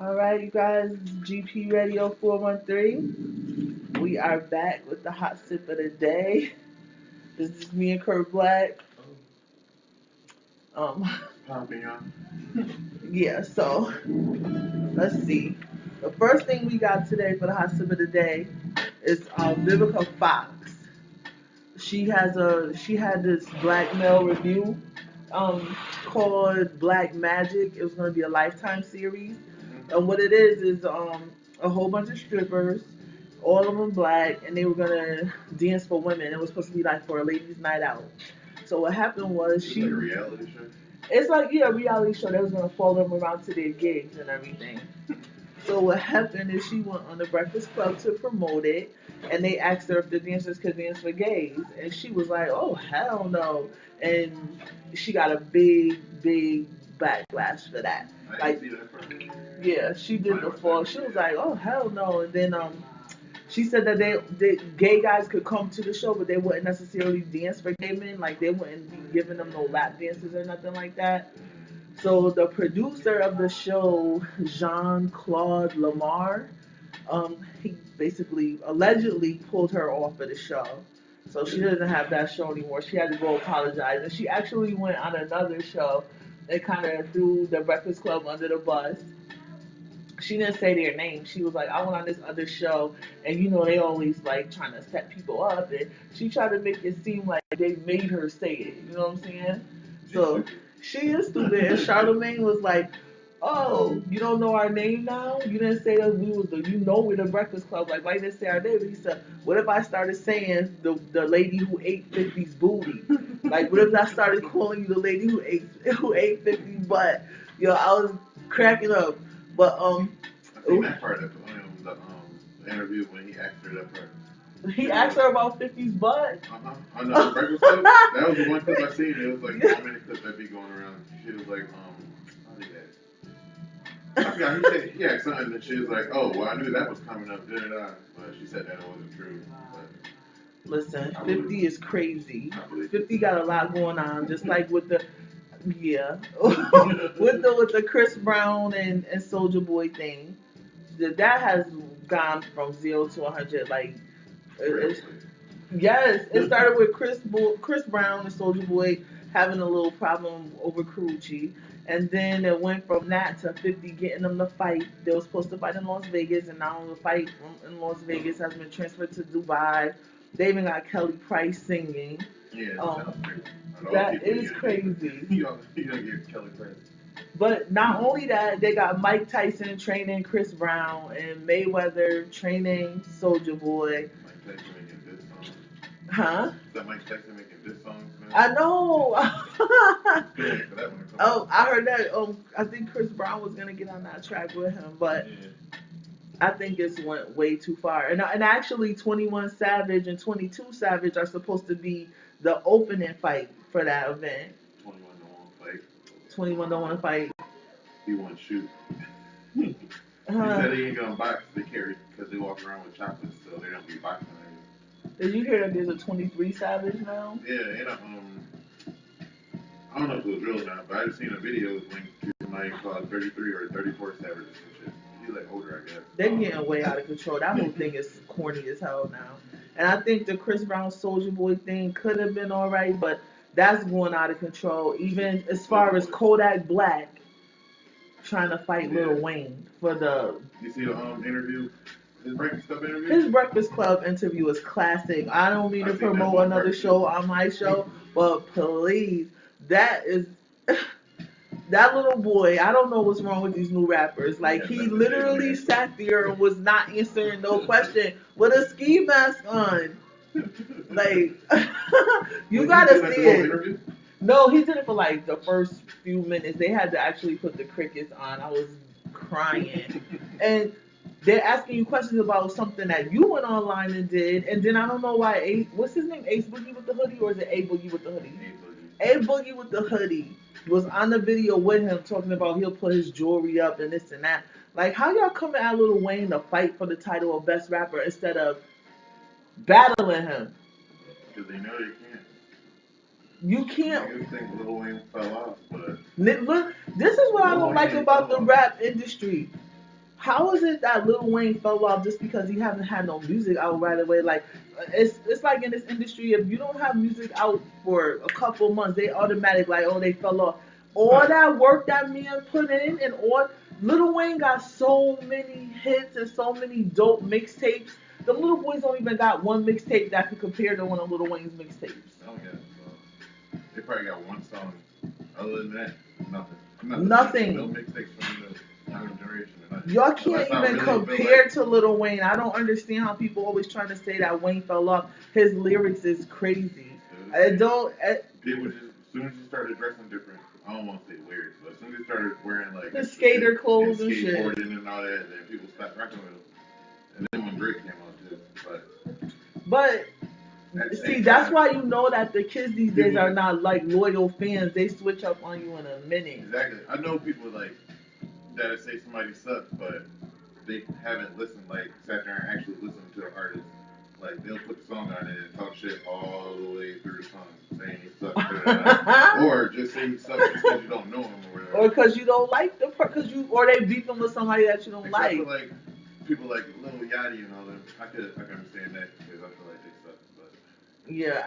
All right, you guys, GP Radio 413. We are back with the hot sip of the day. This is me and Kurt Black. Um, yeah, so let's see. The first thing we got today for the hot sip of the day is Vivica Fox. She had this black male review called Black Magic. It was going to be a Lifetime series. And what it is a whole bunch of strippers, all of them black, and they were going to dance for women. It was supposed to be like for a ladies' night out. So what happened was Like a reality show? It's like, yeah, a reality show. They was going to follow them around to their gigs and everything. So what happened is she went on the Breakfast Club to promote it, and they asked her if the dancers could dance for gays, and she was like, "Oh hell no!" And she got a big backlash for that. Like, yeah, she did the fall. She was like, "Oh hell no!" And then she said that they gay guys could come to the show, but they wouldn't necessarily dance for gay men. Like they wouldn't be giving them no lap dances or nothing like that. So the producer of the show, Jean-Claude Lamar, he basically allegedly pulled her off of the show. So she doesn't have that show anymore. She had to go apologize. And she actually went on another show and kind of threw the Breakfast Club under the bus. She didn't say their name. She was like, I went on this other show, and you know they always like trying to set people up, and she tried to make it seem like they made her say it. You know what I'm saying? So she is stupid. And Charlamagne was like, "Oh, you don't know our name now? You didn't say that we was we're the Breakfast Club. Like, why you didn't say our name?" But he said, "What if I started saying the lady who ate 50's booty? Like, what if I started calling you the lady who ate 50's butt?" Yo, I was cracking up. But I think that part of the interview when he asked her that part. He asked her about 50's butt. I know. Breakfast Club. That was the one clip I seen. It was like so many clips that be going around. She was like, how did that? I forgot. He asked something, and she was like, "Oh, well, I knew that was coming up, didn't I?" But she said that it wasn't true. But listen, 50 is crazy. 50 got a lot going on, just like with the. Yeah, with the Chris Brown and Soulja Boy thing, that has gone from 0 to 100. Like, yes, it started with Chris Brown and Soulja Boy having a little problem over Karuchi, and then it went from that to 50 getting them to fight. They were supposed to fight in Las Vegas, and now the fight in Las Vegas has been transferred to Dubai. They even got Kelly Price singing. Yeah, that is crazy. You don't get Kelly Price. But not only that, they got Mike Tyson training Chris Brown and Mayweather training Soulja Boy. Mike Tyson making this song. Huh? Is that Mike Tyson making this song? I know. Oh, I heard that. I think Chris Brown was gonna get on that track with him, but I think it's went way too far. And actually, 21 Savage and 22 Savage are supposed to be the opening fight for that event. 21 don't want to fight. 21 don't want to fight. He want to shoot. He said he ain't gonna box. They carry because they walk around with choppers, so they don't be boxing. Did you hear that there's a 23 Savage now? Yeah, and I don't know if it was real or not, but I just seen a video when somebody called 33 or 34 Savage or some shit. He's like older, I guess. They're getting way out of control. That whole thing is corny as hell now. And I think the Chris Brown Soulja Boy thing could have been alright, but that's going out of control. Even as far as Kodak Black trying to fight Lil Wayne for the. You see the interview? His Breakfast Club interview? His Breakfast Club interview is classic. I don't mean to promote another show on my show, but please, that is. That little boy, I don't know what's wrong with these new rappers. Like, he literally sat there and was not answering no question with a ski mask on. Like, you gotta see it. No, he did it for like the first few minutes. They had to actually put the crickets on. I was crying. And they're asking you questions about something that you went online and did. And then I don't know why, what's his name? Ace Boogie with the hoodie, or is it A Boogie with the hoodie? A Boogie with the hoodie was on the video with him talking about he'll put his jewelry up and this and that. Like, how y'all coming at Lil Wayne to fight for the title of best rapper instead of battling him? Because they know they can't. You can't. I think Lil Wayne fell off, but Look, this is what I don't like about the rap industry. how is it that Lil Wayne fell off just because he hasn't had no music out right away? Like, it's like in this industry, if you don't have music out for a couple months, they automatic like, oh, they fell off. All that work that man put in, and all Lil Wayne got so many hits and so many dope mixtapes. The little boys don't even got one mixtape that could compare to one of Lil Wayne's mixtapes. Oh yeah, they probably got one song. Other than that, nothing. Nothing. No mixtapes from the younger generation. Y'all can't even compare to Lil Wayne. I don't understand how people always trying to say that Wayne fell off. His lyrics is crazy. I don't. People just, as soon as you started dressing different, I don't want to say weird, but as soon as you started wearing like the skater clothes and shit, skateboarding and all that, then people stopped rocking with him. And then when Drake came out too, but see, that's why you know that the kids these days are not like loyal fans. They switch up on you in a minute. Exactly. I know people like that say somebody sucks, but they haven't listened, like sat there and actually listened to the artist. Like they'll put the song on it and talk shit all the way through the song, saying he sucks, or just say he sucks because you don't know him or whatever. Or because you don't like the because you, or they beef him with somebody that you don't like. For, like people like Lil Yachty and all them, I can understand that because I feel like they suck. But yeah,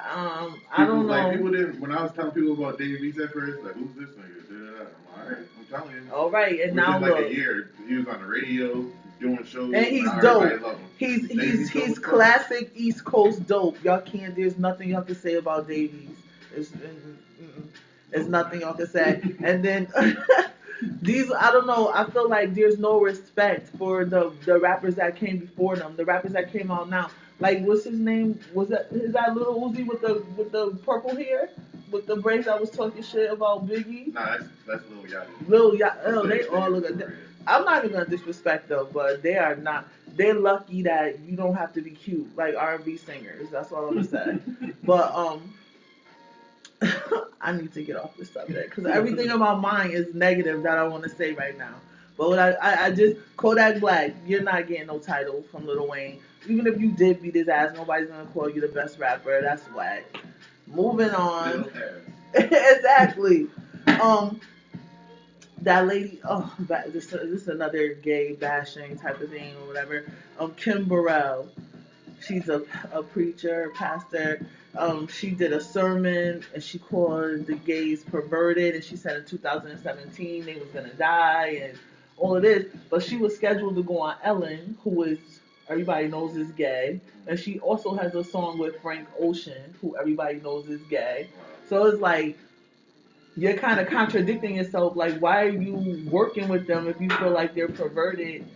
I don't know. Like people didn't. When I was telling people about Dave East at first, like who's this nigga? I'm all right. I'm telling you. All right, and now like a year, he was on the radio. Doing shows, and he's dope. He's classic East Coast dope. Y'all can't. There's nothing y'all can say about Davies. There's nothing y'all can say. And then these, I don't know. I feel like there's no respect for the rappers that came before them. The rappers that came out now. Like, what's his name? Is that Lil Uzi with the purple hair? With the braids that was talking shit about Biggie? Nah, that's Lil Yachty. Lil Yachty. Oh, they all look at that. I'm not even gonna disrespect them, but they are not. They're lucky that you don't have to be cute like R&B singers. That's all I'm gonna say. But I need to get off this subject because everything in my mind is negative that I want to say right now. But what I just Kodak Black, you're not getting no title from Lil Wayne. Even if you did beat his ass, nobody's gonna call you the best rapper. That's whack. Moving on. Exactly. That lady, this is another gay bashing type of thing or whatever. Kim Burrell, she's a preacher, pastor. She did a sermon and she called the gays perverted, and she said in 2017 they was gonna die and all of this. But she was scheduled to go on Ellen, who is everybody knows is gay, and she also has a song with Frank Ocean, who everybody knows is gay. So it's like, you're kind of contradicting yourself. Like, why are you working with them if you feel like they're perverted?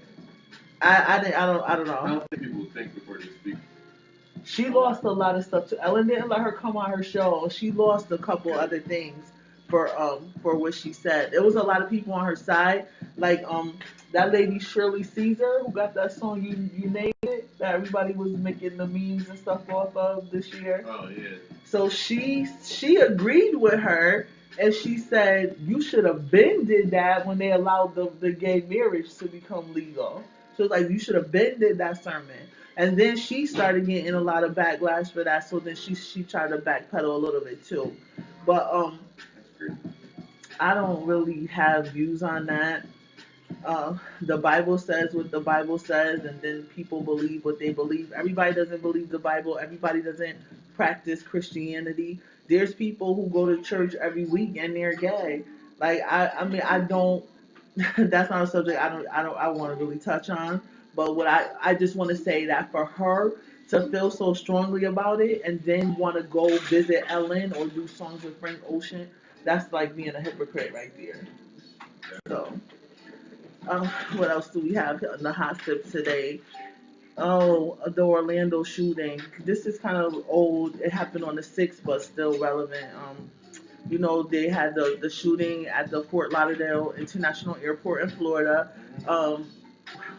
I don't know. I don't think people think before they speak. She lost a lot of stuff too. Ellen didn't let her come on her show. She lost a couple other things for what she said. There was a lot of people on her side, like that lady Shirley Caesar who got that song you named it that everybody was making the memes and stuff off of this year. Oh yeah. So she agreed with her. And she said, you should have been did that when they allowed the gay marriage to become legal. So it's like, you should have been did that sermon. And then she started getting a lot of backlash for that. So then she tried to backpedal a little bit too. But I don't really have views on that. The Bible says what the Bible says, and then people believe what they believe. Everybody doesn't believe the Bible. Everybody doesn't practice Christianity. There's people who go to church every week and they're gay. Like I mean I don't. That's not a subject I want to really touch on. But what I just want to say that for her to feel so strongly about it and then want to go visit Ellen or do songs with Frank Ocean, that's like being a hypocrite right there. So. What else do we have in the hot tip today? Oh, the Orlando shooting. This is kind of old. It happened on the 6th, but still relevant. They had the shooting at the Fort Lauderdale International Airport in Florida.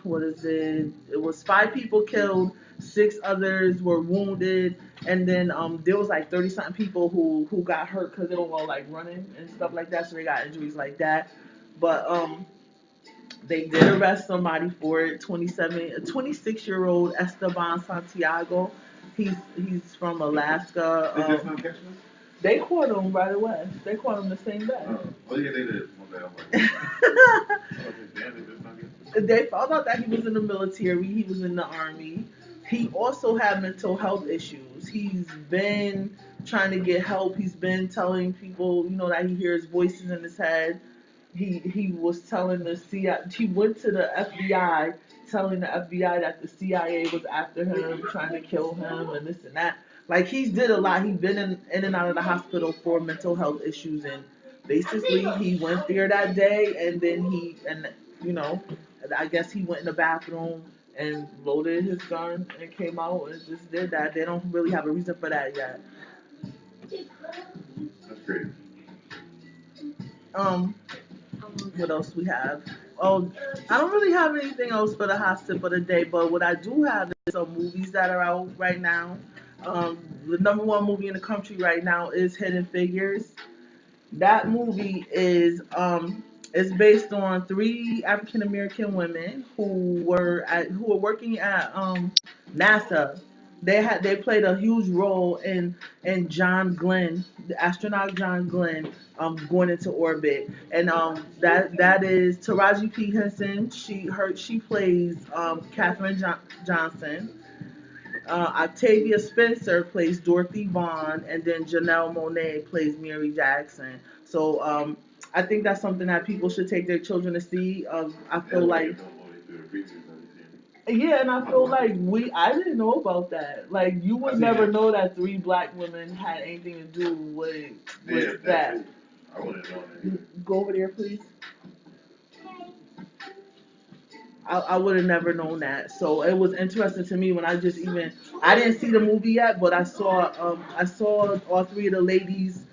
What is it? It was 5 people killed, 6 others were wounded, and then there was like 30-something people who got hurt because they were all like running and stuff like that, so they got injuries like that. But they did arrest somebody for it. 26-year-old Esteban Santiago. He's from Alaska. They caught him right away. They caught him the same day. Oh yeah, they did. They found out that he was in the military. He was in the army. He also had mental health issues. He's been trying to get help. He's been telling people, that he hears voices in his head. He was telling the CIA. He went to the FBI, telling the FBI that the CIA was after him, trying to kill him, and this and that. Like he's did a lot. He's been in and out of the hospital for mental health issues, and basically he went there that day, and then you know, I guess he went in the bathroom and loaded his gun and came out and just did that. They don't really have a reason for that yet. That's great. What else we have? Oh, I don't really have anything else for the hot tip of the day, but what I do have is some movies that are out right now. The number one movie in the country right now is Hidden Figures. That movie is based on three African American women who were working at NASA. They played a huge role in John Glenn, the astronaut John Glenn, going into orbit, and that is Taraji P Henson. She plays Katherine Johnson. Octavia Spencer plays Dorothy Vaughn, and then Janelle Monáe plays Mary Jackson. So I think that's something that people should take their children to see. I feel like, yeah, and I feel like I didn't know about that. Like you would never know that three black women had anything to do with that. I wouldn't know that. Go over there, please. I would have never known that. So it was interesting to me when I didn't see the movie yet, but I saw all three of the ladies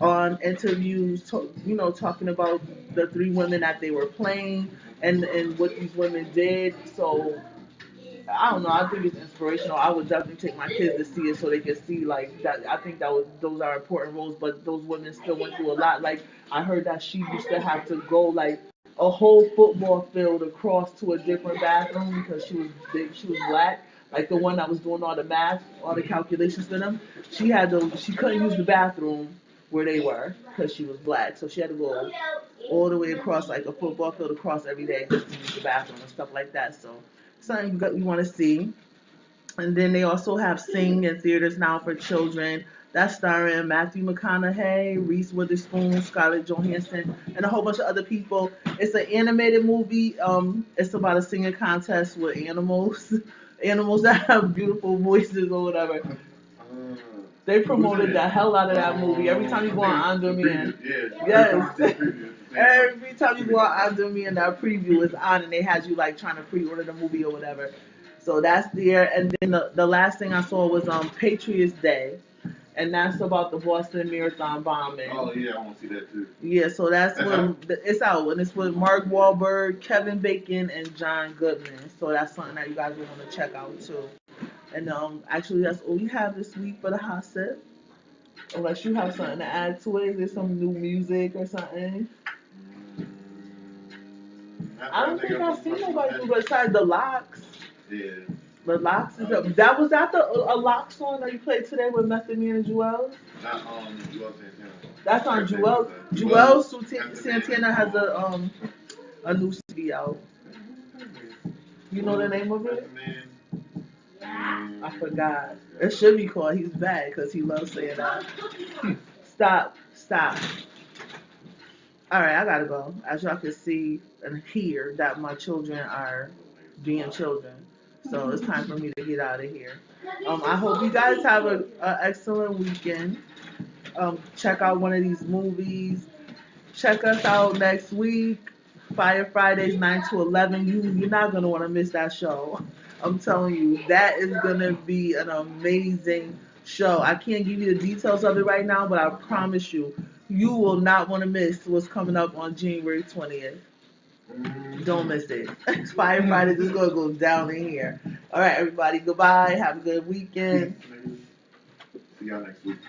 on interviews, talking about the three women that they were playing and what these women did. So I don't know. I think it's inspirational. I would definitely take my kids to see it so they can see like that. I think those are important roles, but those women still went through a lot. Like I heard that she used to have to go like a whole football field across to a different bathroom because she was big. She was black. Like the one that was doing all the math, all the calculations for them. She couldn't use the bathroom where they were because she was black. So she had to go all the way across like a football field across every day just to use the bathroom and stuff like that. So something you want to see. And then they also have Sing in theaters now for children. That's starring Matthew McConaughey, Reese Witherspoon, Scarlett Johansson, and a whole bunch of other people. It's an animated movie. It's about a singing contest with animals, animals that have beautiful voices or whatever. They promoted the hell out of that movie. Every time you go on Demand, yes. Every time you go on Demand, that preview is on, and they had you like trying to pre-order the movie or whatever. So that's there. And then the last thing I saw was Patriots Day, and that's about the Boston Marathon bombing. Oh yeah, I want to see that too. Yeah, so it's out, and it's with Mark Wahlberg, Kevin Bacon, and John Goodman. So that's something that you guys will want to check out too. And actually, that's all we have this week for the hot sip. Unless you have something to add to it, there's some new music or something. I don't think I've seen nobody besides the Locks. Yeah. The Locks is up. Was that a Lock song that you played today with Method Man and Joel? Not Joel Santana. That's on Joel. Joel Santana has a new CD out. You know the name of it? I forgot. It should be called He's Bad because he loves saying that. Stop. All right, I gotta go. As y'all can see and hear that my children are being children. So it's time for me to get out of here. I hope you guys have an excellent weekend. Check out one of these movies. Check us out next week. Fire Fridays 9 to 11. You're not going to want to miss that show. I'm telling you, that is going to be an amazing show. I can't give you the details of it right now, but I promise you, you will not want to miss what's coming up on January 20th. Don't miss it. Fire Fridays is going to go down in here. All right, everybody, goodbye. Have a good weekend. See y'all next week.